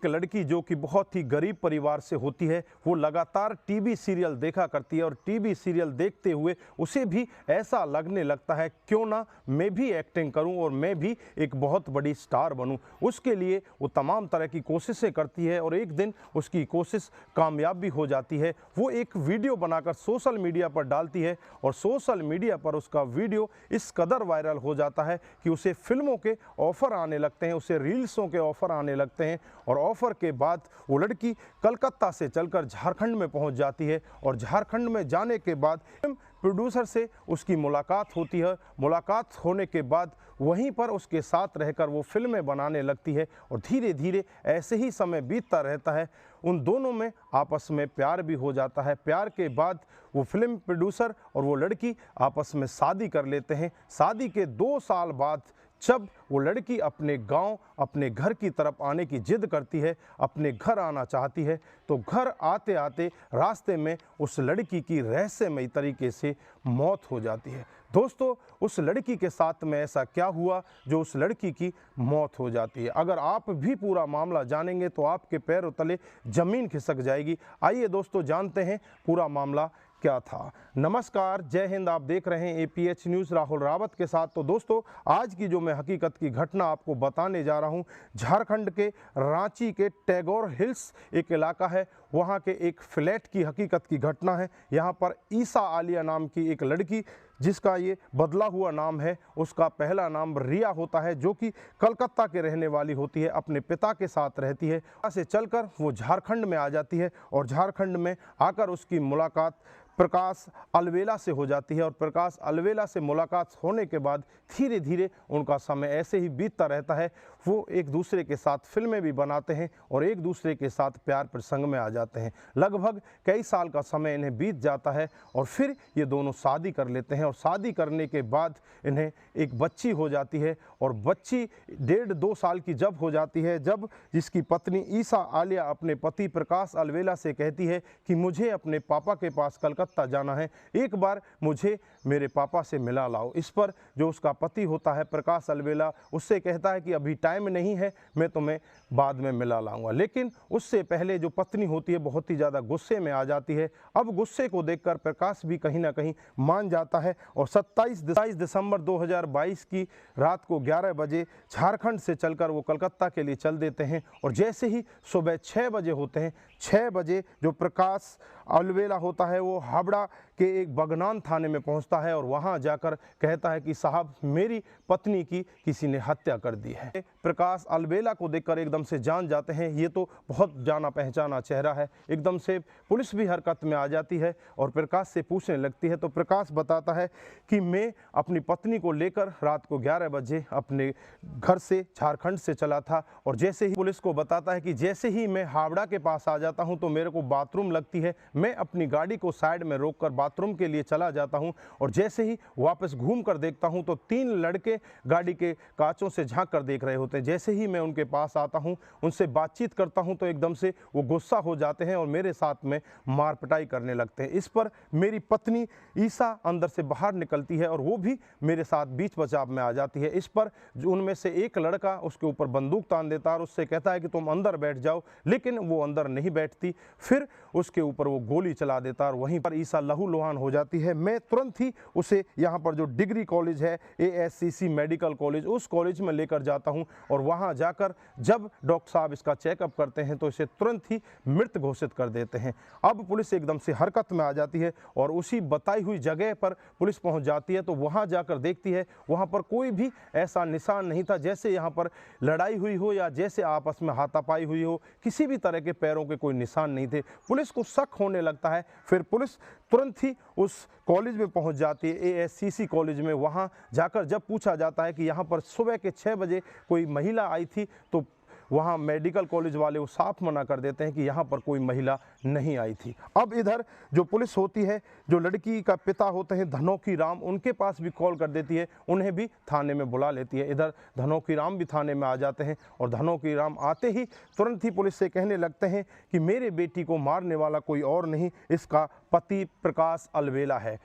एक लड़की जो कि बहुत ही गरीब परिवार से होती है, वो लगातार टीवी सीरियल देखा करती है और टीवी सीरियल देखते हुए उसे भी ऐसा लगने लगता है क्यों ना मैं भी एक्टिंग करूं और मैं भी एक बहुत बड़ी स्टार बनूं। उसके लिए वो तमाम तरह की कोशिशें करती है और एक दिन उसकी कोशिश कामयाब भी हो जाती है। वो एक वीडियो बनाकर सोशल मीडिया पर डालती है और सोशल मीडिया पर उसका वीडियो इस कदर वायरल हो जाता है कि उसे फिल्मों के ऑफ़र आने लगते हैं, उसे रील्सों के ऑफ़र आने लगते हैं और ऑफ़र के बाद वो लड़की कलकत्ता से चलकर झारखंड में पहुंच जाती है और झारखंड में जाने के बाद प्रोड्यूसर से उसकी मुलाकात होती है। मुलाकात होने के बाद वहीं पर उसके साथ रहकर वो फिल्में बनाने लगती है और धीरे धीरे ऐसे ही समय बीतता रहता है। उन दोनों में आपस में प्यार भी हो जाता है। प्यार के बाद वो फिल्म प्रोड्यूसर और वो लड़की आपस में शादी कर लेते हैं। शादी के 2 साल बाद जब वो लड़की अपने गांव, अपने घर की तरफ आने की जिद करती है, अपने घर आना चाहती है, तो घर आते आते रास्ते में उस लड़की की रहस्यमयी तरीके से मौत हो जाती है। दोस्तों, उस लड़की के साथ में ऐसा क्या हुआ जो उस लड़की की मौत हो जाती है? अगर आप भी पूरा मामला जानेंगे तो आपके पैरों तले ज़मीन खिसक जाएगी। आइए दोस्तों, जानते हैं पूरा मामला क्या था। नमस्कार, जय हिंद। आप देख रहे हैं APH न्यूज़ राहुल रावत के साथ। तो दोस्तों, आज की जो मैं हकीकत की घटना आपको बताने जा रहा हूं, झारखंड के रांची के टैगोर हिल्स एक इलाका है, वहां के एक फ्लैट की हकीकत की घटना है। यहां पर ईसा आलिया नाम की एक लड़की, जिसका ये बदला हुआ नाम है, उसका पहला नाम रिया होता है, जो कि कलकत्ता के रहने वाली होती है, अपने पिता के साथ रहती है। वहाँ से चलकर वो झारखंड में आ जाती है और झारखंड में आकर उसकी मुलाकात प्रकाश अलवेला से हो जाती है और प्रकाश अलवेला से मुलाकात होने के बाद धीरे धीरे उनका समय ऐसे ही बीतता रहता है। वो एक दूसरे के साथ फिल्में भी बनाते हैं और एक दूसरे के साथ प्यार प्रसंग में आ जाते हैं। लगभग कई साल का समय इन्हें बीत जाता है और फिर ये दोनों शादी कर लेते हैं और शादी करने के बाद इन्हें एक बच्ची हो जाती है और बच्ची 1.5-2 साल की जब हो जाती है, जब जिसकी पत्नी ईसा आलिया अपने पति प्रकाश अलवेला से कहती है कि मुझे अपने पापा के पास कलकत्ता जाना है, एक बार मुझे मेरे पापा से मिला लाओ। इस पर जो उसका पति होता है प्रकाश अलवेला, उससे कहता है कि अभी टाइम नहीं है, मैं तुम्हें बाद में मिला लाऊंगा। लेकिन उससे पहले जो पत्नी होती है बहुत ही ज़्यादा गुस्से में आ जाती है। अब गुस्से को देखकर प्रकाश भी कहीं ना कहीं मान जाता है और 27 दिसंबर 2022 की रात को 11 बजे झारखंड से चलकर वो कलकत्ता के लिए चल देते हैं और जैसे ही सुबह 6 बजे होते हैं, 6 बजे जो प्रकाश अलवेला होता है वो हावड़ा के एक बगनान थाने में पहुंचता है और वहां जाकर कहता है कि साहब, मेरी पत्नी की किसी ने हत्या कर दी है। प्रकाश अलवेला को देखकर एकदम से जान जाते हैं, ये तो बहुत जाना पहचाना चेहरा है। एकदम से पुलिस भी हरकत में आ जाती है और प्रकाश से पूछने लगती है। तो प्रकाश बताता है कि मैं अपनी पत्नी को लेकर रात को 11 बजे अपने घर से झारखंड से चला था और जैसे ही पुलिस को बताता है कि जैसे ही मैं हावड़ा के पास आ जाता हूं तो मेरे को बाथरूम लगती है, मैं अपनी गाड़ी को साइड में रोककर बाथरूम के लिए चला जाता हूं और जैसे ही वापस घूम कर देखता हूं तो 3 लड़के गाड़ी के कांचों से झांक कर देख रहे होते हैं। जैसे ही मैं उनके पास आता हूं, उनसे बातचीत करता हूं तो एकदम से वो गुस्सा हो जाते हैं और मेरे साथ में मारपिटाई करने लगते हैं। इस पर मेरी पत्नी ईसा अंदर से बाहर निकलती है और वो भी मेरे साथ बीच बचाव में आ जाती है। इस पर जो उनमें से एक लड़का उसके ऊपर बंदूक तान देता है और उससे कहता है कि तुम अंदर बैठ जाओ, लेकिन वो अंदर नहीं बैठती। फिर उसके ऊपर वो गोली चला देता है और वहीं पर ईसा लहूलुहान हो जाती है। मैं तुरंत ही उसे यहाँ पर जो डिग्री कॉलेज है, ASCC मेडिकल कॉलेज, उस कॉलेज में लेकर जाता हूँ और वहाँ जाकर जब डॉक्टर साहब इसका चेकअप करते हैं तो इसे तुरंत ही मृत घोषित कर देते हैं। अब पुलिस एकदम से हरकत में आ जाती है और उसी बताई हुई जगह पर पुलिस पहुँच जाती है। तो वहाँ जाकर देखती है, वहाँ पर कोई भी ऐसा निशान नहीं था जैसे यहाँ पर लड़ाई हुई हो या जैसे आपस में हाथापाई हुई हो, किसी भी तरह के पैरों के कोई निशान नहीं थे। पुलिस को शक होने लगता है। फिर पुलिस तुरंत ही उस कॉलेज में पहुंच जाती है, ASCC कॉलेज में। वहां जाकर जब पूछा जाता है कि यहां पर सुबह के 6 बजे कोई महिला आई थी, तो वहाँ मेडिकल कॉलेज वाले वो साफ मना कर देते हैं कि यहाँ पर कोई महिला नहीं आई थी। अब इधर जो पुलिस होती है, जो लड़की का पिता होते हैं धनोकी राम, उनके पास भी कॉल कर देती है, उन्हें भी थाने में बुला लेती है। इधर धनोकी राम भी थाने में आ जाते हैं और धनोकी राम आते ही तुरंत ही पुलिस से कहने लगते हैं कि मेरे बेटी को मारने वाला कोई और नहीं, इसका पति प्रकाश अलवेला है।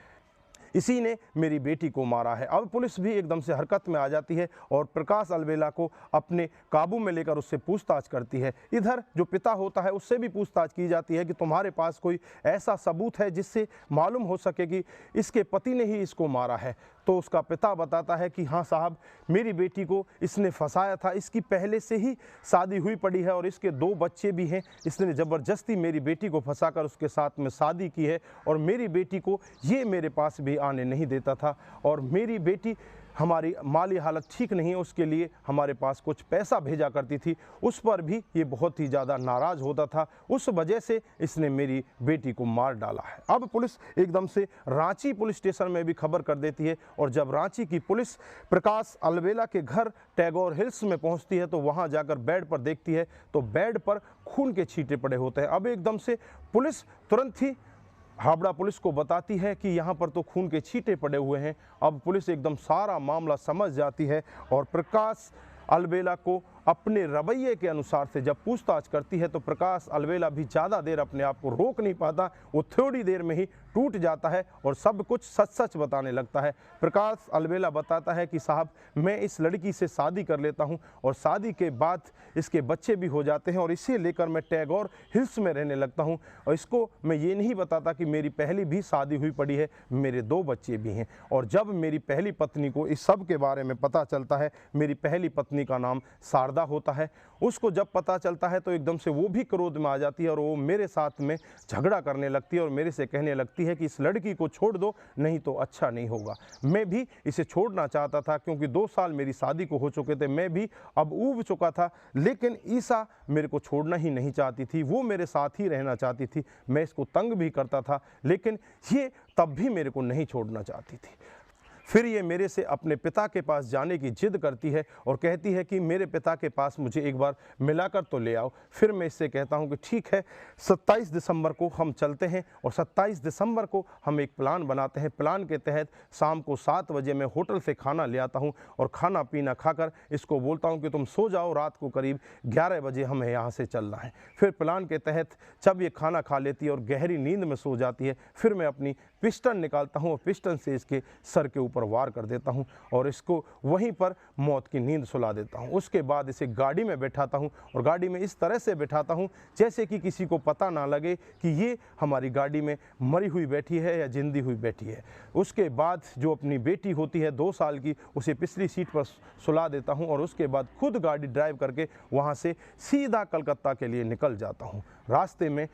इसी ने मेरी बेटी को मारा है। अब पुलिस भी एकदम से हरकत में आ जाती है और प्रकाश अलवेला को अपने काबू में लेकर उससे पूछताछ करती है। इधर जो पिता होता है उससे भी पूछताछ की जाती है कि तुम्हारे पास कोई ऐसा सबूत है जिससे मालूम हो सके कि इसके पति ने ही इसको मारा है। तो उसका पिता बताता है कि हाँ साहब, मेरी बेटी को इसने फंसाया था, इसकी पहले से ही शादी हुई पड़ी है और इसके 2 बच्चे भी हैं। इसने ज़बरदस्ती मेरी बेटी को फंसाकर उसके साथ में शादी की है और मेरी बेटी को ये मेरे पास भी आने नहीं देता था और मेरी बेटी हमारी माली हालत ठीक नहीं है, उसके लिए हमारे पास कुछ पैसा भेजा करती थी, उस पर भी ये बहुत ही ज़्यादा नाराज़ होता था। उस वजह से इसने मेरी बेटी को मार डाला है। अब पुलिस एकदम से रांची पुलिस स्टेशन में भी खबर कर देती है और जब रांची की पुलिस प्रकाश अलवेला के घर टैगोर हिल्स में पहुंचती है तो वहां जाकर बेड पर देखती है तो बेड पर खून के छींटे पड़े होते हैं। अब एकदम से पुलिस तुरंत ही हावड़ा पुलिस को बताती है कि यहाँ पर तो खून के छींटे पड़े हुए हैं। अब पुलिस एकदम सारा मामला समझ जाती है और प्रकाश अलवेला को अपने रवैये के अनुसार से जब पूछताछ करती है तो प्रकाश अलवेला भी ज़्यादा देर अपने आप को रोक नहीं पाता, वो थोड़ी देर में ही टूट जाता है और सब कुछ सच सच बताने लगता है। प्रकाश अलवेला बताता है कि साहब, मैं इस लड़की से शादी कर लेता हूं और शादी के बाद इसके बच्चे भी हो जाते हैं और इसे लेकर मैं टैगोर हिल्स में रहने लगता हूं और इसको मैं ये नहीं बताता कि मेरी पहली भी शादी हुई पड़ी है, मेरे 2 बच्चे भी हैं। और जब मेरी पहली पत्नी को इस सब के बारे में पता चलता है, मेरी पहली पत्नी का नाम शारदा होता है, उसको जब पता चलता है तो एकदम से वो भी क्रोध में आ जाती है और वो मेरे साथ में झगड़ा करने लगती है और मेरे से कहने लगती है कि इस लड़की को छोड़ दो, नहीं तो अच्छा नहीं होगा। मैं भी इसे छोड़ना चाहता था क्योंकि 2 साल मेरी शादी को हो चुके थे, मैं भी अब ऊब चुका था, लेकिन ईसा मेरे को छोड़ना ही नहीं चाहती थी, वो मेरे साथ ही रहना चाहती थी। मैं इसको तंग भी करता था लेकिन ये तब भी मेरे को नहीं छोड़ना चाहती थी। फिर ये मेरे से अपने पिता के पास जाने की जिद करती है और कहती है कि मेरे पिता के पास मुझे एक बार मिलाकर तो ले आओ। फिर मैं इससे कहता हूँ कि ठीक है, 27 दिसंबर को हम चलते हैं और 27 दिसंबर को हम एक प्लान बनाते हैं। प्लान के तहत शाम को 7 बजे मैं होटल से खाना ले आता हूँ और खाना पीना खाकर इसको बोलता हूँ कि तुम सो जाओ, रात को करीब 11 बजे हमें यहाँ से चलना है। फिर प्लान के तहत जब ये खाना खा लेती है और गहरी नींद में सो जाती है, फिर मैं अपनी पिस्टन निकालता हूँ और पिस्टन से इसके सर के ऊपर वार कर देता हूं और इसको वहीं पर मौत की नींद सुला देता हूं। उसके बाद इसे गाड़ी में बैठाता हूं और गाड़ी में इस तरह से बैठाता हूं जैसे कि किसी को पता ना लगे कि ये हमारी गाड़ी में मरी हुई बैठी है या जिंदी हुई बैठी है। उसके बाद जो अपनी बेटी होती है 2 साल की, उसे पिछली सीट पर सुला देता हूं और उसके बाद खुद गाड़ी ड्राइव करके वहां से सीधा कलकत्ता के लिए निकल जाता हूं। रास्ते में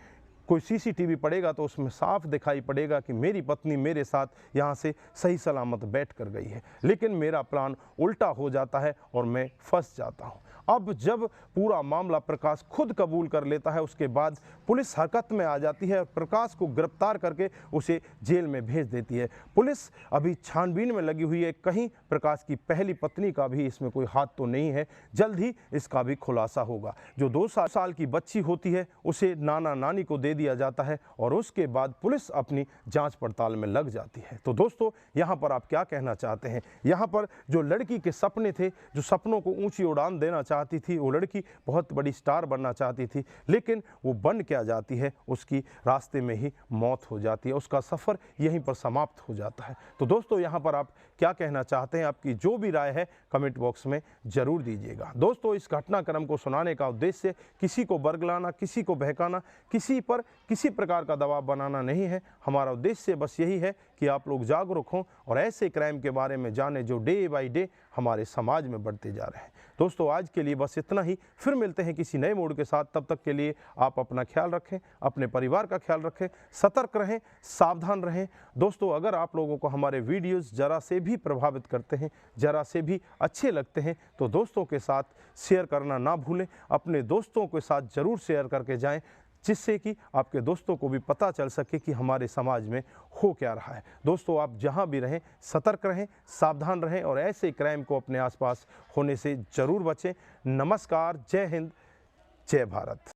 कोई सीसीटीवी पड़ेगा तो उसमें साफ दिखाई पड़ेगा कि मेरी पत्नी मेरे साथ यहाँ से सही सलामत बैठ कर गई है, लेकिन मेरा प्लान उल्टा हो जाता है और मैं फंस जाता हूँ। अब जब पूरा मामला प्रकाश खुद कबूल कर लेता है, उसके बाद पुलिस हरकत में आ जाती है और प्रकाश को गिरफ्तार करके उसे जेल में भेज देती है। पुलिस अभी छानबीन में लगी हुई है, कहीं प्रकाश की पहली पत्नी का भी इसमें कोई हाथ तो नहीं है, जल्द ही इसका भी खुलासा होगा। जो 2 साल की बच्ची होती है उसे नाना नानी को दे दिया जाता है और उसके बाद पुलिस अपनी जांच पड़ताल में लग जाती है। तो दोस्तों, यहाँ पर आप क्या कहना चाहते हैं? यहाँ पर जो लड़की के सपने थे, जो सपनों को ऊंची उड़ान देना चाहती थी, वो लड़की बहुत बड़ी स्टार बनना चाहती थी, लेकिन वो बन क्या जाती है, उसकी रास्ते में ही मौत हो जाती है, उसका सफ़र यहीं पर समाप्त हो जाता है। तो दोस्तों, यहाँ पर आप क्या कहना चाहते हैं? आपकी जो भी राय है कमेंट बॉक्स में ज़रूर दीजिएगा। दोस्तों, इस घटनाक्रम को सुनाने का उद्देश्य किसी को बरगलाना, किसी को बहकाना, किसी पर किसी प्रकार का दबाव बनाना नहीं है। हमारा उद्देश्य बस यही है कि आप लोग जागरूक हों और ऐसे क्राइम के बारे में जानें जो डे बाय डे हमारे समाज में बढ़ते जा रहे हैं। दोस्तों, आज के लिए बस इतना ही। फिर मिलते हैं किसी नए मोड़ के साथ। तब तक के लिए आप अपना ख्याल रखें, अपने परिवार का ख्याल रखें, सतर्क रहें, सावधान रहें। दोस्तों, अगर आप लोगों को हमारे वीडियोस जरा से भी प्रभावित करते हैं, जरा से भी अच्छे लगते हैं, तो दोस्तों के साथ शेयर करना ना भूलें। अपने दोस्तों के साथ ज़रूर शेयर करके जाएं, जिससे कि आपके दोस्तों को भी पता चल सके कि हमारे समाज में हो क्या रहा है। दोस्तों, आप जहां भी रहें सतर्क रहें, सावधान रहें और ऐसे क्राइम को अपने आसपास होने से ज़रूर बचें। नमस्कार, जय हिंद, जय भारत।